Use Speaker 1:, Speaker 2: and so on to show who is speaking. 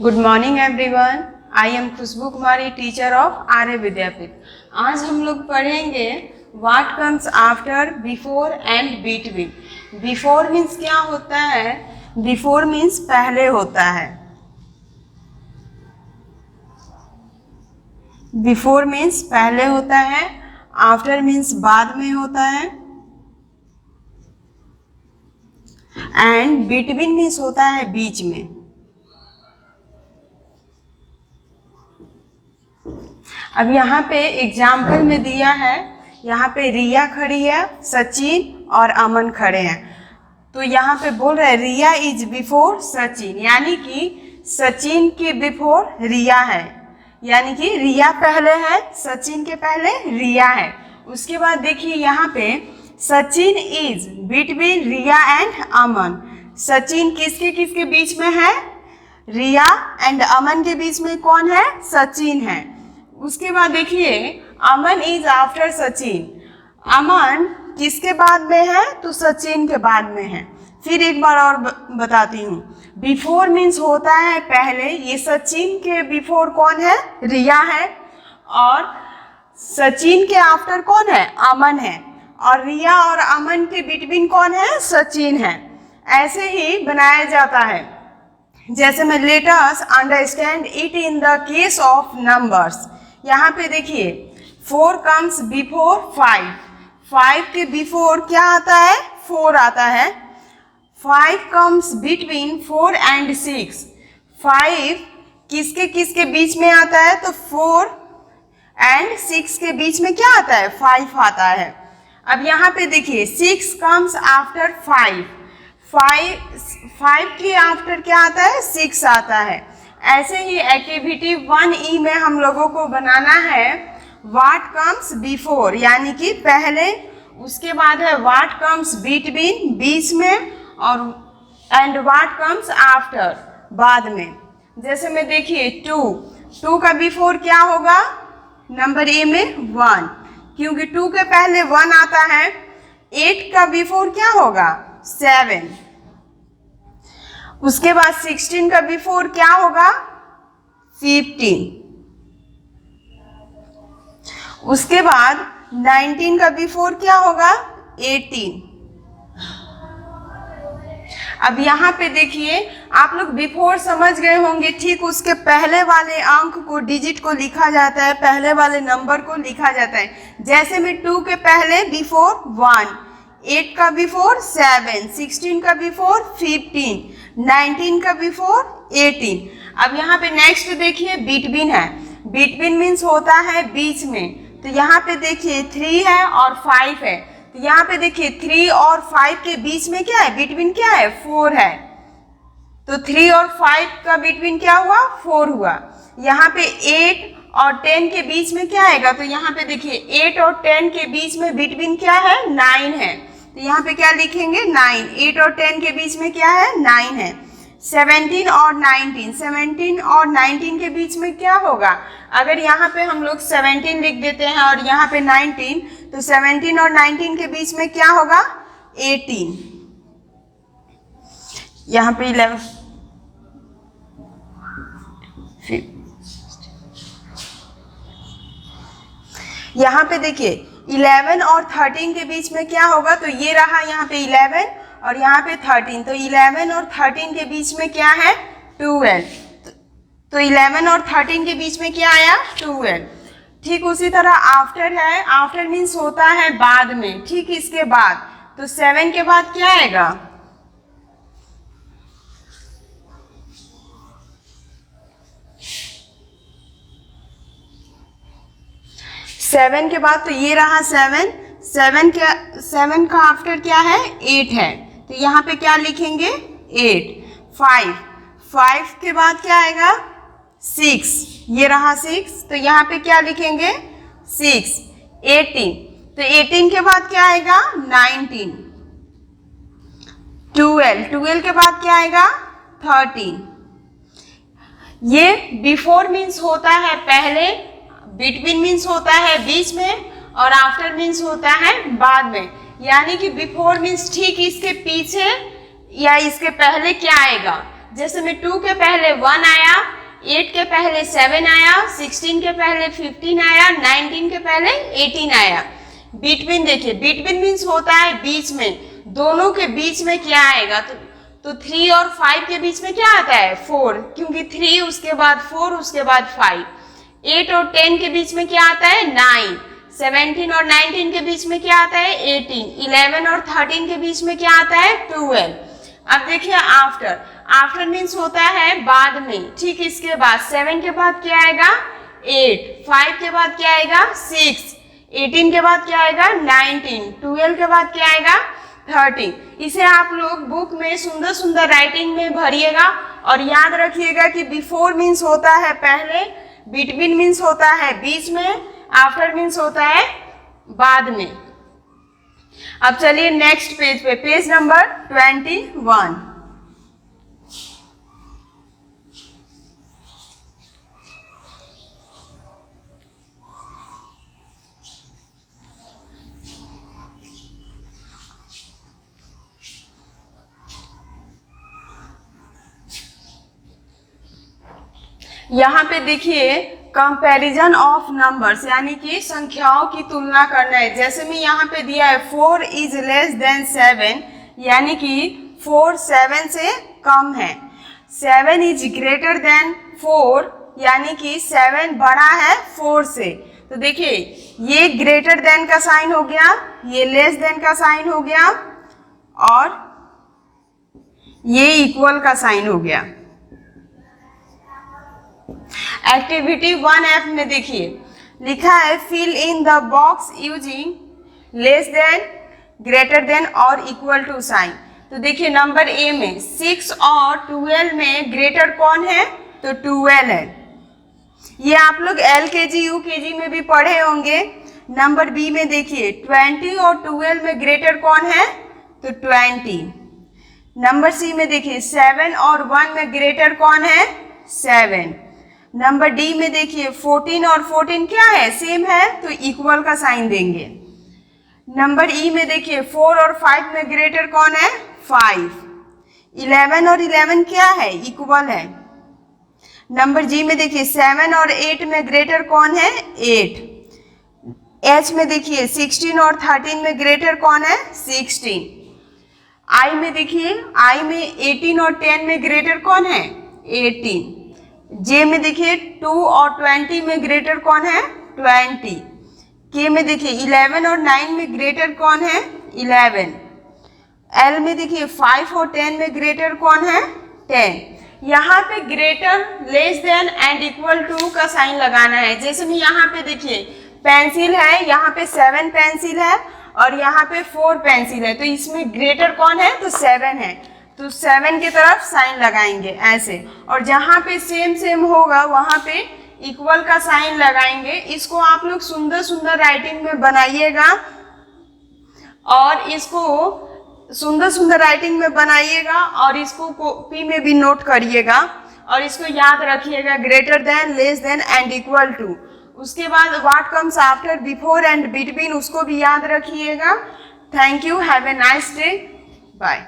Speaker 1: Good morning everyone. I am Khushboo Kumari, teacher of Arya Vidyapeeth. आज हम लोग पढ़ेंगे what comes after, before and between. Before means क्या होता है? बिफोर मीन्स पहले होता है। बिफोर मीन्स पहले होता है। आफ्टर मीन्स बाद में होता है। एंड बिटवीन मीन्स होता है बीच में। अब यहाँ पे एग्जाम्पल में दिया है, यहाँ पे रिया खड़ी है, सचिन और अमन खड़े हैं। तो यहाँ पे बोल रहे हैं रिया इज बिफोर सचिन, यानी कि सचिन के बिफोर रिया है, यानी कि रिया पहले है, सचिन के पहले रिया है। उसके बाद देखिए यहाँ पे Sachin is between Riya and Aman. Sachin किसके किसके बीच में है? रिया एंड अमन के बीच में कौन है? सचिन है। उसके बाद देखिए अमन इज आफ्टर सचिन। अमन किसके बाद में है? तो सचिन के बाद में है। फिर एक बार और बताती हूँ। बिफोर मीन्स होता है पहले। ये सचिन के बिफोर कौन है? रिया है। और सचिन के आफ्टर कौन है? अमन है। और रिया और अमन के बिटवीन कौन है? सचिन है। ऐसे ही बनाया जाता है। जैसे में let us understand it in the case of numbers. यहाँ पे देखिए 4 कम्स बिफोर 5। 5 के बिफोर क्या आता है? 4 आता है। 5 कम्स बिटवीन 4 एंड 6। 5 किसके किसके बीच में आता है? तो 4 एंड 6 के बीच में क्या आता है? 5 आता है। अब यहाँ पे देखिए 6 कम्स आफ्टर 5। 5 के आफ्टर क्या आता है? 6 आता है। ऐसे ही एक्टिविटी 1E में हम लोगों को बनाना है व्हाट कम्स बिफोर, यानी कि पहले। उसके बाद है व्हाट कम्स बिटवीन, बीच में, और एंड व्हाट कम्स आफ्टर, बाद में। जैसे में देखिए 2 का बिफोर क्या होगा? नंबर ए में 1, क्योंकि 2 के पहले 1 आता है। 8 का बिफोर क्या होगा? 7। उसके बाद 16 का बिफोर क्या होगा? 15। उसके बाद 19 का बिफोर क्या होगा? 18। अब यहाँ पे देखिए आप लोग बिफोर समझ गए होंगे, ठीक उसके पहले वाले अंक को, डिजिट को लिखा जाता है, पहले वाले नंबर को लिखा जाता है। जैसे में 2 के पहले बिफोर 1, 8 का बिफोर 7, 16 का बिफोर 15, 19 का बिफोर 18। अब यहाँ पे नेक्स्ट देखिए बिटवीन है। बिटवीन मीन्स होता है बीच में। तो यहाँ पे देखिए 3 है और 5 है। तो यहाँ पे देखिए 3 और 5 के बीच में क्या है? बिटवीन क्या है? 4 है। तो 3 और 5 का बिटवीन क्या हुआ? 4 हुआ। यहाँ पे 8 और 10 के बीच में क्या आएगा? तो यहाँ पे देखिए 8 और 10 के बीच में बिटवीन क्या है? 9 है। तो यहाँ पे क्या लिखेंगे? 9। 8 और 10 के बीच में क्या है? 9 है। 17 और 19, 17 और 19 के बीच में क्या होगा? अगर यहाँ पे हम लोग 17 लिख देते हैं और यहाँ पे 19, तो 17 और 19 के बीच में क्या होगा? 18। यहाँ पे 11, यहाँ पे देखिए 11 और 13 के बीच में क्या होगा? तो ये रहा यहाँ पे 11 और यहाँ पे 13। तो 11 और 13 के बीच में क्या है? 12। तो 11 और 13 के बीच में क्या आया? 12। ठीक उसी तरह आफ्टर है। आफ्टर मीन्स होता है बाद में, ठीक इसके बाद। तो 7 के बाद क्या आएगा? 7 के बाद तो ये रहा 7। 7 का आफ्टर क्या है? 8 है। तो यहाँ पे क्या लिखेंगे? 8। 5 के बाद क्या आएगा? 6। ये रहा 6। तो यहाँ पे क्या लिखेंगे? 6। 18। तो 18 के बाद क्या आएगा? 19। 12 के बाद क्या आएगा? 13। ये बिफोर मीन्स होता है पहले, बिटवीन मीन्स होता है बीच में, और आफ्टर मीन्स होता है बाद में। यानी कि बिफोर मीन्स ठीक इसके पीछे या इसके पहले क्या आएगा? जैसे में 2 के पहले 1 आया, 8 के पहले 7 आया, 16 के पहले 15 आया, 19 के पहले 18 आया। बिटवीन देखिए, बिटवीन मीन्स होता है बीच में, दोनों के बीच में क्या आएगा, तो 3 और 5 के बीच में क्या आता है 4, क्योंकि 3 उसके बाद 4 उसके बाद 5। 8 और 10 के बीच में क्या आता है 9। 17 और 19 के बीच में क्या आता है 18। 11 और 13 के बीच में क्या आता है 12। अब देखिए आफ्टर, आफ्टर मीन्स होता है बाद में। ठीक, इसके बाद 7 के बाद क्या आएगा 8, 5 के बाद क्या आएगा 6, 18 के बाद क्या आएगा 19, 12 के बाद क्या आएगा 30। इसे आप लोग बुक में सुंदर सुंदर राइटिंग में भरिएगा और याद रखिएगा कि बिफोर मीन्स होता है पहले, बिटवीन मीन्स होता है बीच में, आफ्टर मीन्स होता है बाद में। अब चलिए नेक्स्ट पेज पे, पेज नंबर 21। यहाँ पे देखिए कंपैरिजन ऑफ नंबर्स, यानी कि संख्याओं की तुलना करना है। जैसे मैं यहाँ पे दिया है 4 इज लेस देन 7, यानी कि 4 7 से कम है। 7 इज ग्रेटर देन 4, यानी कि 7 बड़ा है 4 से। तो देखिए ये ग्रेटर देन का साइन हो गया, ये लेस देन का साइन हो गया और ये इक्वल का साइन हो गया। एक्टिविटी 1F में देखिए लिखा है fill in the box using less than, greater than और इक्वल टू साइन। तो देखिए नंबर ए में 6 और 12 में ग्रेटर कौन है, तो 12 है। ये आप लोग LKG UKG में भी पढ़े होंगे। नंबर बी में देखिए 20 और 12 में ग्रेटर कौन है, तो 20। नंबर सी में देखिए 7 और 1 में ग्रेटर कौन है, 7। नंबर डी में देखिए 14 और 14 क्या है, सेम है, तो इक्वल का साइन देंगे। नंबर ई में देखिए 4 और 5 में ग्रेटर कौन है, 5। 11 और 11 क्या है, इक्वल है। नंबर जी में देखिए 7 और 8 में ग्रेटर कौन है, 8। एच में देखिए 16 और 13 में ग्रेटर कौन है, 16। आई में देखिए, आई में 18 और 10 में ग्रेटर कौन है, 18। जे में देखिए 2 और 20 में ग्रेटर कौन है, 20। के में देखिए 11 और 9 में ग्रेटर कौन है, 11। एल में देखिए 5 और 10 में ग्रेटर कौन है, 10। यहाँ पे greater, less than and equal to का साइन लगाना है। जैसे कि यहाँ पे देखिए पेंसिल है, यहाँ पे 7 पेंसिल है और यहाँ पे 4 पेंसिल है, तो इसमें ग्रेटर कौन है, तो 7 है, तो 7 की तरफ साइन लगाएंगे ऐसे। और जहाँ पे सेम सेम होगा वहाँ पे इक्वल का साइन लगाएंगे। इसको आप लोग सुंदर सुंदर राइटिंग में बनाइएगा और इसको सुंदर सुंदर राइटिंग में बनाइएगा और इसको कॉपी में भी नोट करिएगा और इसको याद रखिएगा, greater than, less than and equal to. उसके बाद what comes after, before and between, उसको भी याद रखिएगा। Thank you, have a nice day, bye.